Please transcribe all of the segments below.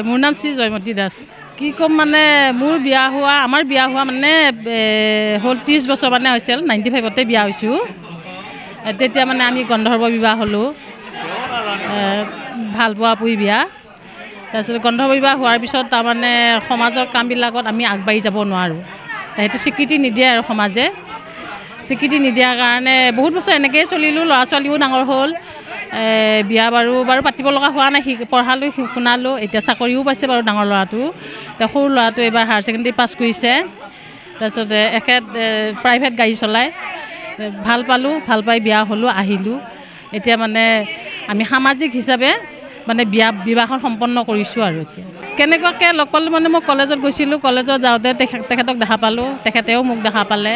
হয় মোৰ নাম শ্ৰী জয়মতী দাস কি কম মানে মোৰ বিয়া হোৱা আমাৰ বিয়া হোৱা মানে হ'ল 30 বছৰ মানে হৈছিল 95তে বিয়া হৈছোঁ তেতিয়া মানে আমি গন্ধৰ্ব বিবাহ হ'লোঁ ভাল পোৱা পুই বিয়া তাৰপিছত গন্ধৰ্ব বিবাহ হোৱাৰ পিছত তাৰমানে সমাজৰ কামবিলাকত আমি আগবাঢ়ি যাব নোৱাৰোঁ সেইটো স্বীকৃতি নিদিয়ে আৰু সমাজে স্বীকৃতি নিদিয়াৰ কাৰণে বহুত বছৰ এনেকৈয়ে চলিলোঁ ল'ৰা ছোৱালীও ডাঙৰ হ'ল বিয়া বাৰু পাতিব লগা হোৱা নাই পঢ়ালোঁ শুনালোঁ এতিয়া চাকৰিও পাইছে বাৰু ডাঙৰ ল'ৰাটো এতিয়া সৰু ল'ৰাটো এবাৰ হায়াৰ ছেকেণ্ডেৰী পাছ কৰিছে তাৰপিছতে প্ৰাইভেট গাড়ী চলায় ভাল পালোঁ ভাল পাই বিয়া হ'লোঁ আহিলোঁ এতিয়া মানে আমি সামাজিক হিচাপে মানে বিবাহখন সম্পন্ন কৰিছোঁ আৰু এতিয়া কেনেকুৱাকৈ লগ পালোঁ মানে মই কলেজত গৈছিলোঁ কলেজত যাওঁতে তেখেতক দেখা পালোঁ তেখেতেও মোক দেখা পালে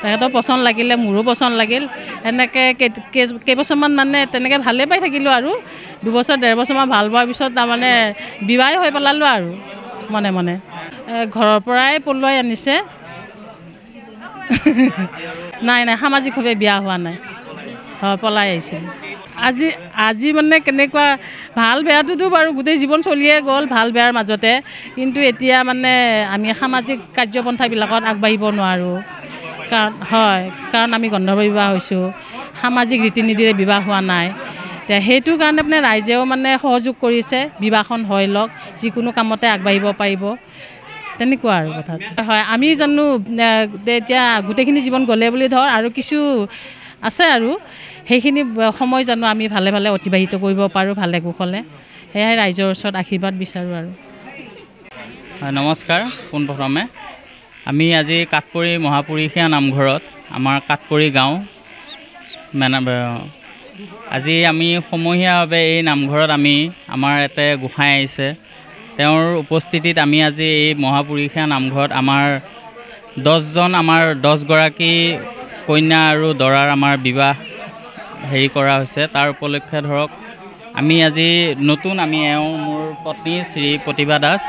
তেখেতৰ পচন্দ লাগিলে মোৰো পচন্দ লাগিল এনেকৈ কেইবছৰমান মানে তেনেকৈ ভালেই পাই থাকিলোঁ আৰু 2 বছৰ 1.5 বছৰমান ভাল পোৱাৰ পিছত তাৰমানে বিবাহেই হৈ পেলালোঁ আৰু মনে মনে ঘৰৰ পৰাই পলুৱাই আনিছে নাই সামাজিকভাৱে বিয়া হোৱা নাই হয় পলাই আহিছিল আজি মানে কেনেকুৱা ভাল বেয়াটোতো বাৰু গোটেই জীৱন চলিয়ে গ'ল ভাল বেয়াৰ মাজতে কিন্তু এতিয়া মানে আমি সামাজিক কাৰ্যপন্থাবিলাকত আগবাঢ়িব নোৱাৰোঁ কাৰণ আমি গন্ধৰ্ব বিবাহ হৈছোঁ সামাজিক ৰীতি নীতিৰে বিবাহ হোৱা নাই এতিয়া সেইটো কাৰণে মানে ৰাইজেও মানে সহযোগ কৰিছে বিবাহখন হৈ লওক যিকোনো কামতে আগবাঢ়িব পাৰিব তেনেকুৱা আৰু কথা হয় আমি জানো এতিয়া গোটেইখিনি জীৱন গ'লে বুলি ধৰ আৰু কিছু আছে আৰু সেইখিনি সময় জানো আমি ভালে ভালে অতিবাহিত কৰিব পাৰোঁ ভালে কুশলে সেয়াই ৰাইজৰ ওচৰত আশীৰ্বাদ বিচাৰোঁ আৰু নমস্কাৰ পোনপ্ৰথমে আমি আজি কাঠপৰি মহাপুৰুষীয়া নামঘৰত আমাৰ কাঠপৰি গাঁও আজি আমি সমূহীয়াভাৱে এই নামঘৰত আমাৰ ইয়াতে গোসাঁই আহিছে তেওঁৰ উপস্থিতিত আমি আজি এই মহাপুৰুষীয়া নামঘৰত আমাৰ 10 গৰাকী কন্যা আৰু দৰাৰ আমাৰ বিবাহ হেৰি কৰা হৈছে তাৰ উপলক্ষে ধৰক আমি আজি নতুন মোৰ পত্নী শ্ৰী প্ৰতিভা দাস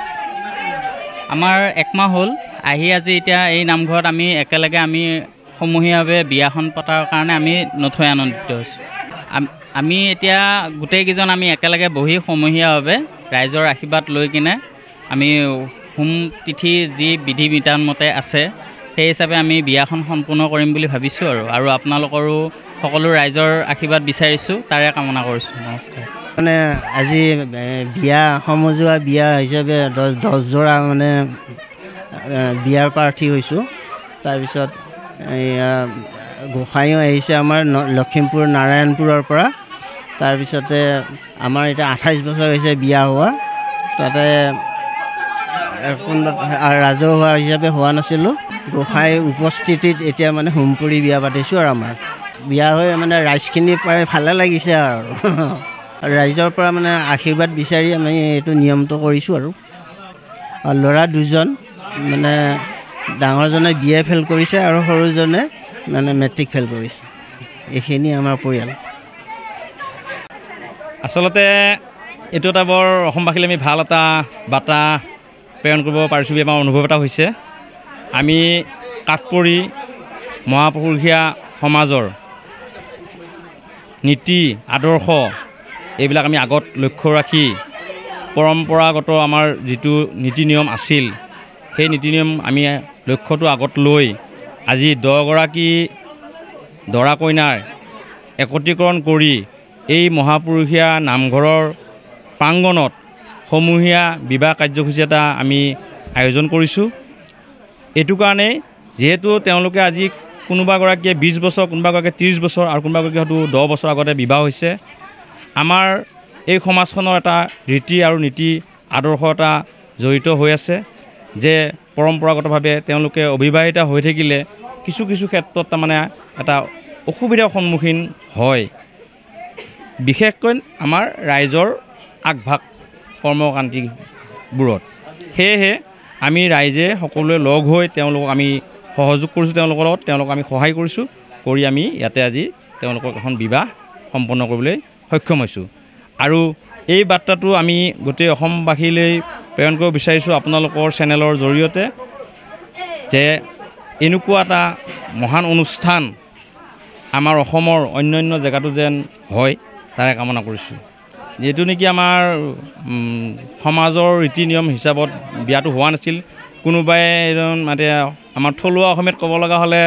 আমাৰ 1 মাহ হ'ল আহি আজি এতিয়া এই নামঘৰত আমি একেলগে সমূহীয়াভাৱে বিয়াখন পতাৰ কাৰণে আমি নথৈ আনন্দিত হৈছোঁ আমি এতিয়া গোটেইকেইজন আমি একেলগে বহি সমূহীয়াভাৱে ৰাইজৰ আশীৰ্বাদ লৈ কিনে আমি হোম তিথি যি বিধি বিধান মতে আছে সেই হিচাপে আমি বিয়াখন সম্পূৰ্ণ কৰিম বুলি ভাবিছোঁ আৰু আপোনালোকৰো সকলো ৰাইজৰ আশীৰ্বাদ বিচাৰিছোঁ তাৰে কামনা কৰিছোঁ নমস্কাৰ মানে আজি বিয়া সমজুৱা বিয়া হিচাপে 10 জোৰা মানে বিয়াৰ প্ৰাৰ্থী হৈছোঁ তাৰপিছত গোসাঁইও আহিছে আমাৰ লখিমপুৰ নাৰায়ণপুৰৰ পৰা তাৰপিছতে আমাৰ এতিয়া 28 বছৰ হৈছে বিয়া হোৱা তাতে ৰাজহুৱা হিচাপে হোৱা নাছিলোঁ গোসাঁই উপস্থিতিত এতিয়া মানে হোমপুৰি বিয়া পাতিছোঁ আৰু আমাৰ বিয়া হৈ মানে ৰাইজখিনি পাই ভালে লাগিছে আৰু ৰাইজৰ পৰা মানে আশীৰ্বাদ বিচাৰি আমি এইটো নিয়মটো কৰিছোঁ আৰু ল'ৰা 2জন মানে ডাঙৰজনে BA ফেল কৰিছে আৰু সৰুজনে মানে মেট্ৰিক ফেল কৰিছে এইখিনি আমাৰ পৰিয়াল আচলতে এইটো এটা বৰ অসমবাসীলৈ আমি ভাল এটা বাৰ্তা প্ৰেৰণ কৰিব পাৰিছোঁ বুলি আমাৰ অনুভৱ এটা হৈছে আমি কাঠপৰি মহাপুৰুষীয়া সমাজৰ নীতি আদৰ্শ এইবিলাক আমি আগত লক্ষ্য ৰাখি পৰম্পৰাগত আমাৰ যিটো নীতি নিয়ম আছিল সেই নীতি নিয়ম আমি লক্ষ্যটো আগত লৈ আজি 10 গৰাকী দৰা কইনাৰ একত্ৰীকৰণ কৰি এই মহাপুৰুষীয়া নামঘৰৰ প্ৰাংগণত সমূহীয়া বিবাহ কাৰ্যসূচী এটা আমি আয়োজন কৰিছোঁ এইটো কাৰণে যেহেতু তেওঁলোকে আজি কোনোবা গৰাকীয়ে 20 বছৰ কোনোবা গৰাকীয়ে 30 বছৰ আৰু কোনোবা গৰাকীয়ে হয়তো 10 বছৰ আগতে বিবাহ হৈছে আমাৰ এই সমাজখনৰ এটা ৰীতি আৰু নীতি আদৰ্শ এটা জড়িত হৈ আছে যে পৰম্পৰাগতভাৱে তেওঁলোকে অবিবাহিত হৈ থাকিলে কিছু ক্ষেত্ৰত তাৰমানে এটা অসুবিধাৰ সন্মুখীন হয় বিশেষকৈ আমাৰ ৰাইজৰ আগভাগ কৰ্মকাণ্ডিবোৰত সেয়েহে আমি ৰাইজে সকলোৱে লগ হৈ তেওঁলোকক আমি সহযোগ কৰিছোঁ তেওঁলোকৰ লগত তেওঁলোকক আমি সহায় কৰিছোঁ কৰি আমি ইয়াতে আজি তেওঁলোকক এখন বিবাহ সম্পন্ন কৰিবলৈ সক্ষম হৈছোঁ আৰু এই বাৰ্তাটো আমি গোটেই অসমবাসীলৈ প্ৰেৰণ কৰিব বিচাৰিছোঁ আপোনালোকৰ চেনেলৰ জৰিয়তে যে এনেকুৱা এটা মহান অনুষ্ঠান আমাৰ অসমৰ অন্যান্য জেগাতো যেন হয় তাৰে কামনা কৰিছোঁ যিহেতু নেকি আমাৰ সমাজৰ ৰীতি নিয়ম হিচাপত বিয়াটো হোৱা নাছিল। কোনোবাই মানে আমাৰ থলুৱা অসমীয়াত ক'ব লগা হ'লে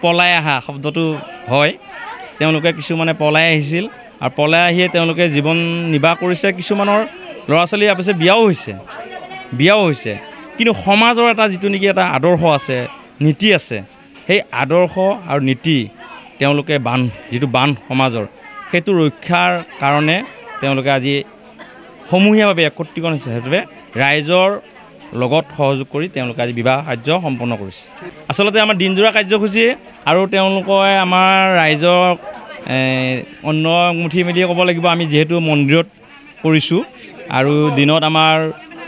পলাই অহা শব্দটো হয়। তেওঁলোকে কিছুমানে পলাই আহিছিল আৰু পলাই আহিয়ে তেওঁলোকে জীৱন নিৰ্বাহ কৰিছে। কিছুমানৰ ল'ৰা ছোৱালী অৱশ্যে বিয়াও হৈছে কিন্তু সমাজৰ এটা যিটো নেকি এটা আদৰ্শ আছে, নীতি আছে, সেই আদৰ্শ আৰু নীতি তেওঁলোকে যিটো বান্ধ সমাজৰ সেইটো ৰক্ষাৰ কাৰণে তেওঁলোকে আজি সমূহীয়াভাৱে একত্ৰীকৰণ হিচাপে ৰাইজৰ লগত সহযোগ কৰি তেওঁলোকে আজি বিবাহ কাৰ্য সম্পন্ন কৰিছে। আচলতে আমাৰ দিনজোৰা কাৰ্যসূচী আৰু তেওঁলোকে আমাৰ ৰাইজক অন্য মুঠি মেলি ক'ব লাগিব। আমি যিহেতু মন্দিৰত কৰিছোঁ আৰু দিনত আমাৰ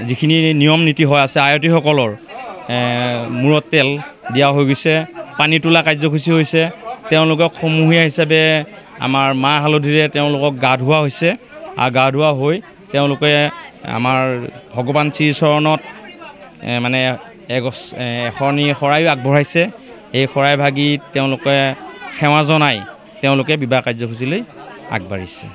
যিখিনি নিয়ম নীতি হৈ আছে, আয়তীসকলৰ মূৰত তেল দিয়া হৈ গৈছে, পানী তোলা কাৰ্যসূচী হৈছে, তেওঁলোকক সমূহীয়া হিচাপে আমাৰ মাহ হালধিৰে তেওঁলোকক গা ধোৱা হৈছে আৰু গা ধোৱা হৈ তেওঁলোকে আমাৰ ভগৱান শ্ৰীচৰণত মানে এখনি শৰাইও আগবঢ়াইছে। এই শৰাই ভাগি তেওঁলোকে সেৱা জনাই তেওঁলোকে বিবাহ কাৰ্যসূচীলৈ আগবাঢ়িছে।